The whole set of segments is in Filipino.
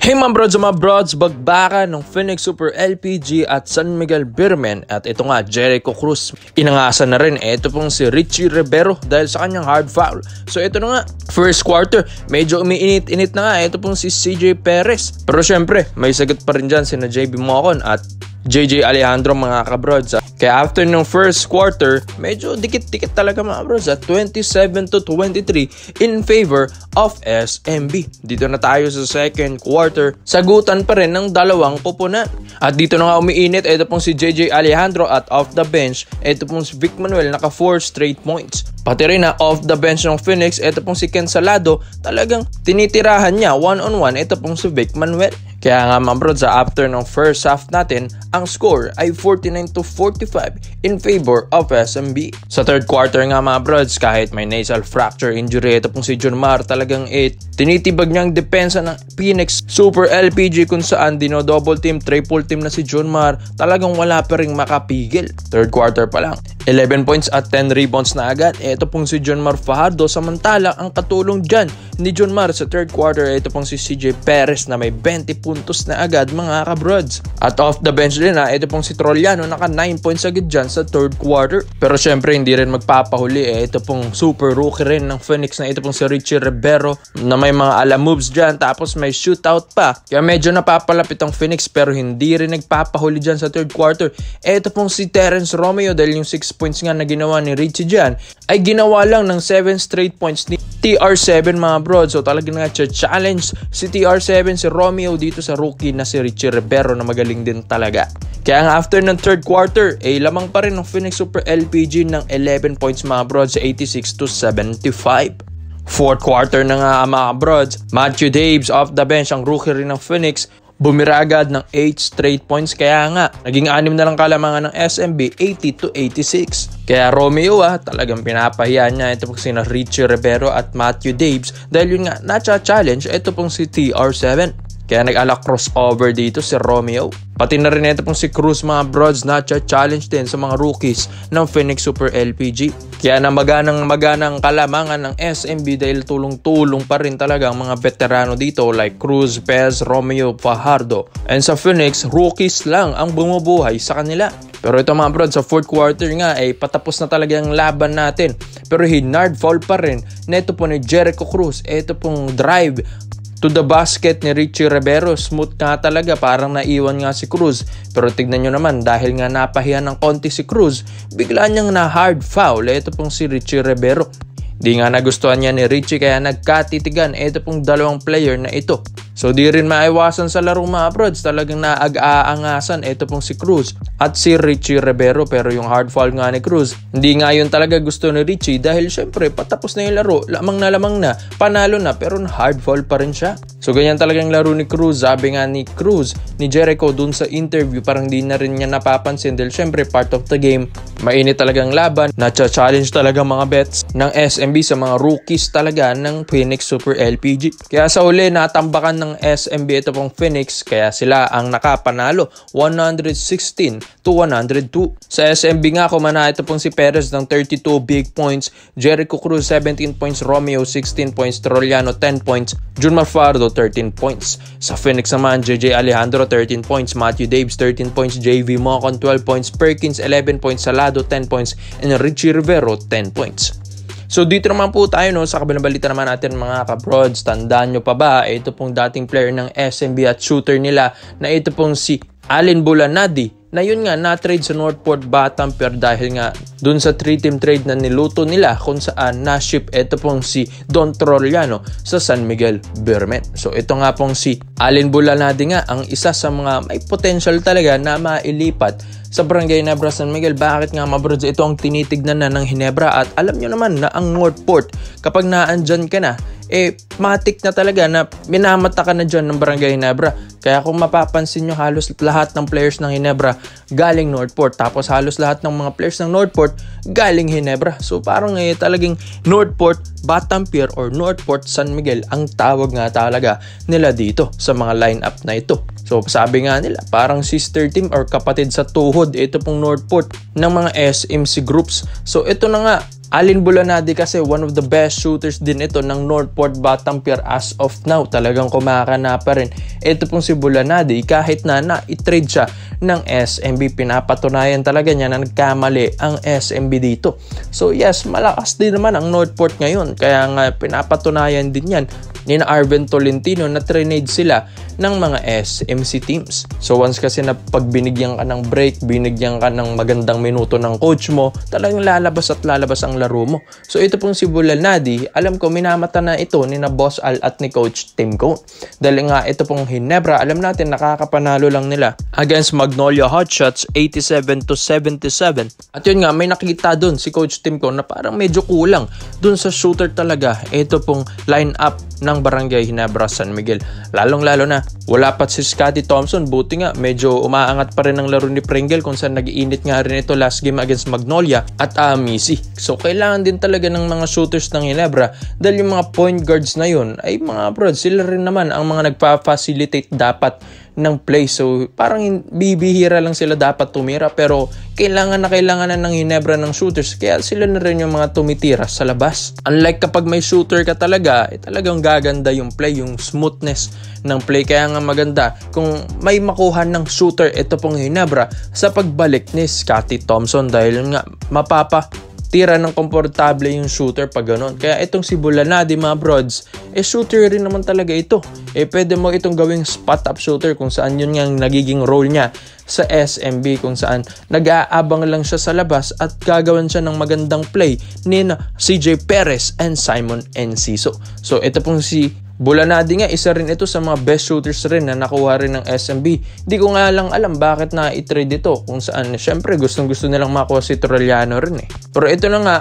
Hey mga broads, bagbakan ng Phoenix Super LPG at San Miguel Beermen at ito nga Jericho Cruz. Inangasan na rin ito pong si Richie Rivero dahil sa kanyang hard foul. So ito na nga, first quarter, medyo umiinit-init na nga ito pong si CJ Perez. Pero syempre, may sagot pa rin dyan sina JB Mocon at JJ Alejandro mga kabrods. Kaya after ng first quarter, medyo dikit-dikit talaga mga bros at 27-23 in favor of SMB. Dito na tayo sa second quarter. Sagutan pa rin ng dalawang pupunan. At dito na nga umiinit, ito pong si JJ Alejandro at off the bench, ito pong si Vic Manuel naka 4 straight points. Pati rin na off the bench ng Phoenix, ito pong si Ken Salado, talagang tinitirahan niya one-on-one, ito pong si Vic Manuel. Kaya nga mga bros, after ng first half natin, ang score ay 49-45 in favor of SMB. Sa third quarter nga mga brods, kahit may nasal fracture injury, ito pong si Junmar talagang tinitibag niyang depensa ng Phoenix Super LPG kung saan dino-double team, triple team na si Junmar, talagang wala pa ring makapigil. Third quarter pa lang, 11 points at 10 rebounds na agad. Ito pong si Junmar Fajardo, samantalang ang katulong dyan ni Junmar sa third quarter, ito pong si CJ Perez na may 20 puntos na agad mga kabrods. At off the bench din ito pong si Trollano naka 9 points agad dyan sa third quarter. Pero syempre hindi rin magpapahuli ito pong super rookie rin ng Phoenix na ito pong si Richie Rivero na may mga ala moves dyan, tapos may shootout pa. Kaya medyo napapalapit ang Phoenix pero hindi rin nagpapahuli dyan sa third quarter. Ito pong si Terrence Romeo, dahil yung 6 points nga na ginawa ni Richie dyan ay ginawa lang ng 7 straight points ni TR7 mga bro. So talagang nga challenge si TR7 si Romeo dito sa rookie na si Richie Rivero na magaling din talaga. Kaya nga after ng third quarter, lamang pa rin ng Phoenix Super LPG ng 11 points mga brods sa 86-75. Fourth quarter na nga mga brods, Matthew Daves off the bench, ang rookie rin ng Phoenix, bumira agad ng 8 straight points. Kaya nga, naging 6 na lang kalamangan ng SMB, 80-86. Kaya Romeo talagang pinapahiya niya ito pong sina Richie Rivero at Matthew Daves dahil yun nga, na-challenge ito pong si TR7. Kaya nag-ala crossover dito si Romeo. Pati na rin ito pong si Cruz mga brods na challenge din sa mga rookies ng Phoenix Super LPG. Kaya na maganang kalamangan ng SMB dahil tulong-tulong pa rin talaga ang mga veterano dito like Cruz, Pez, Romeo, Fajardo. And sa Phoenix, rookies lang ang bumubuhay sa kanila. Pero ito mga brods, sa fourth quarter nga patapos na talaga ang laban natin. Pero hinard foul pa rin na ito po ni Jericho Cruz. Ito pong drive to the basket ni Richie Rivero, smooth nga talaga, parang naiwan nga si Cruz. Pero tignan nyo naman, dahil nga napahiya ng konti si Cruz, bigla niyang na hard foul ito pong si Richie Rivero. Di nga nagustuhan niya ni Richie kaya nagkatitigan ito pong dalawang player na ito. So di rin maiwasan sa laro mga brods, talagang naag-aangasan ito pong si Cruz at si Richie Rivero. Pero yung hard foul nga ni Cruz, hindi nga yun talaga gusto ni Richie dahil syempre patapos na yung laro, lamang na, panalo na, pero hard foul pa rin siya. So ganyan talagang laro ni Cruz. Sabi nga ni Cruz, ni Jericho dun sa interview, parang di na rin niya napapansin dahil syempre part of the game, mainit talagang laban, na-challenge talaga mga bets ng SMB sa mga rookies talaga ng Phoenix Super LPG. Kaya sa uli, natambakan ng SMB ito pong Phoenix, kaya sila ang nakapanalo 116-102. Sa SMB nga, kumana ito pong si Perez ng 32 big points, Jericho Cruz 17 points, Romeo 16 points, Trollano 10 points, Junmar Fajardo 13 points. Sa Phoenix naman, JJ Alejandro 13 points, Matthew Daves 13 points, JV Mocon 12 points, Perkins 11 points, Salado 10 points, and Richie Rivero 10 points. So dito naman po tayo sa kabilang balita naman natin mga kabrods. Tandaan nyo pa ba, ito pong dating player ng SMB at shooter nila na ito pong si Allen Bulanadi na yun nga na-trade sa Northport Batamper dahil nga dun sa 3-team trade na niluto nila kung saan na-ship ito pong si Don Trollano sa San Miguel Beermen. So ito nga pong si Allen Bulanadi nga ang isa sa mga may potential talaga na mailipat sa Barangay Ginebra San Miguel. Bakit nga mabrods, ito ang tinitignan na ng Ginebra at alam nyo naman na ang Northport kapag naandyan ka na, matik na talaga na minamata ka na dyan ng Barangay Ginebra. Kaya kung mapapansin nyo, halos lahat ng players ng Ginebra galing Northport. Tapos halos lahat ng mga players ng Northport galing Ginebra. So parang talagang Northport Batamper or Northport San Miguel ang tawag nga talaga nila dito sa mga lineup na ito. So sabi nga nila, parang sister team or kapatid sa tuhod ito pong Northport ng mga SMC groups. So ito na nga, Alin Bulanadi kasi one of the best shooters din ito ng Northport Batampier as of now. Talagang kumakana pa rin. Ito pong si Bulanadi kahit na i-trade siya ng SMB. Pinapatunayan talaga niya na nagkamali ang SMB dito. So yes, malakas din naman ang Northport ngayon. Kaya nga pinapatunayan din yan ni na Arven Tolentino na trade sila ng mga SMC teams. So once kasi na pag binigyan ka ng break, binigyan ka ng magandang minuto ng coach mo, talagang lalabas at lalabas ang laro mo. So ito pong si Bulanadi, alam ko minamata na ito ni na Boss Al at ni Coach Tim Cone. Dahil nga ito pong Ginebra, alam natin nakakapanalo lang nila against Magnolia Hotshots 87-77. At yun nga, may nakita dun si Coach Tim Cone na parang medyo kulang dun sa shooter talaga. Ito pong line-up ng Barangay Ginebra San Miguel. Lalong-lalo na, wala pa si Scottie Thompson. Buti nga, medyo umaangat pa rin ang laro ni Pringle kung saan nag-iinit nga rin ito last game against Magnolia at Missy. So, kailangan din talaga ng mga shooters ng Ginebra dahil yung mga point guards na yun ay mga bro, sila rin naman ang mga nagpa-facilitate dapat ng play. So, parang bibihira lang sila dapat tumira pero kailangan na ng Ginebra ng shooters kaya sila na rin yung mga tumitira sa labas. Unlike kapag may shooter ka talaga, talagang gaganda yung play, yung smoothness ng play. Kaya nga maganda kung may makuha ng shooter ito pong Ginebra sa pagbalik ni Scottie Thompson dahil nga tira ng komportable yung shooter pag ganun. Kaya itong si Bulanadi mga broads, shooter rin naman talaga ito. Pwede mo itong gawing spot-up shooter kung saan yun nga nagiging role niya sa SMB kung saan nag-aabang lang siya sa labas at gagawan siya ng magandang play ni CJ Perez and Simon Enciso. So ito pong si Bulanadi nga, isa rin ito sa mga best shooters rin na nakuha rin ng SMB. Di ko nga lang alam bakit na i-trade ito kung saan syempre gustong-gusto nilang makuha si Torrellano rin Pero ito na nga,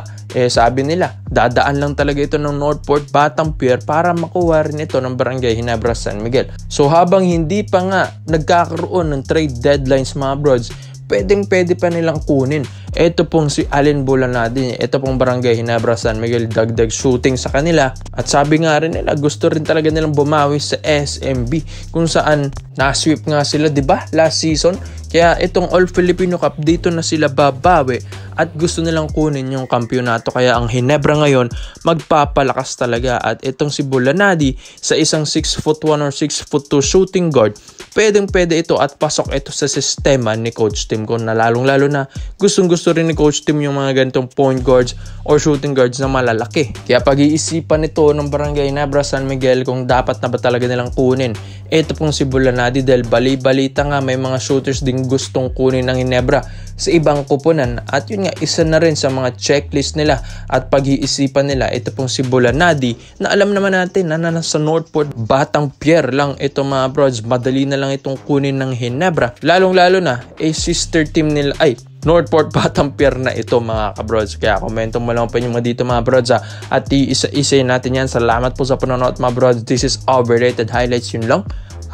sabi nila, dadaan lang talaga ito ng Northport Batampier para makuha rin ito ng Barangay Ginebra San Miguel. So habang hindi pa nga nagkakaroon ng trade deadlines mga broads, pwede pa nilang kunin. Ito pong si Alin Bulanadi, ito pong Barangay Ginebra San Miguel, dagdag shooting sa kanila. At sabi nga rin nila, gusto rin talaga nilang bumawi sa SMB kung saan na-sweep nga sila, di ba, last season. Kaya itong All Filipino Cup, dito na sila babawi at gusto nilang kunin yung kampyonato. Kaya ang Ginebra ngayon, magpapalakas talaga. At itong si Bulanadi, sa isang 6'1" or 6'2" shooting guard, pwede ito at pasok ito sa sistema ni Coach Tim Cone na lalong-lalo na gustong-gusto rin ni Coach Tim yung mga ganitong point guards or shooting guards na malalaki. Kaya pag-iisipan nito ng Barangay Ginebra San Miguel kung dapat na ba talaga nilang kunin. Ito pong si Bulanadi dahil bali-balita nga may mga shooters din gustong kunin ng Ginebra sa ibang kupunan at yun nga isa na rin sa mga checklist nila at pag-iisipan nila. Ito pong si Bulanadi na alam naman natin na nasa Northport Batampier lang ito mga broads, madali na lang itong kunin ng Ginebra, lalong-lalo na sister team nila Northport Batampier na ito mga kabrods. Kaya komento mo lang pa nyo mga dito mga brods at isa natin yan. Salamat po sa panonood mga brods. This is Overrated Highlights. Yun lang.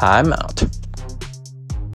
I'm out.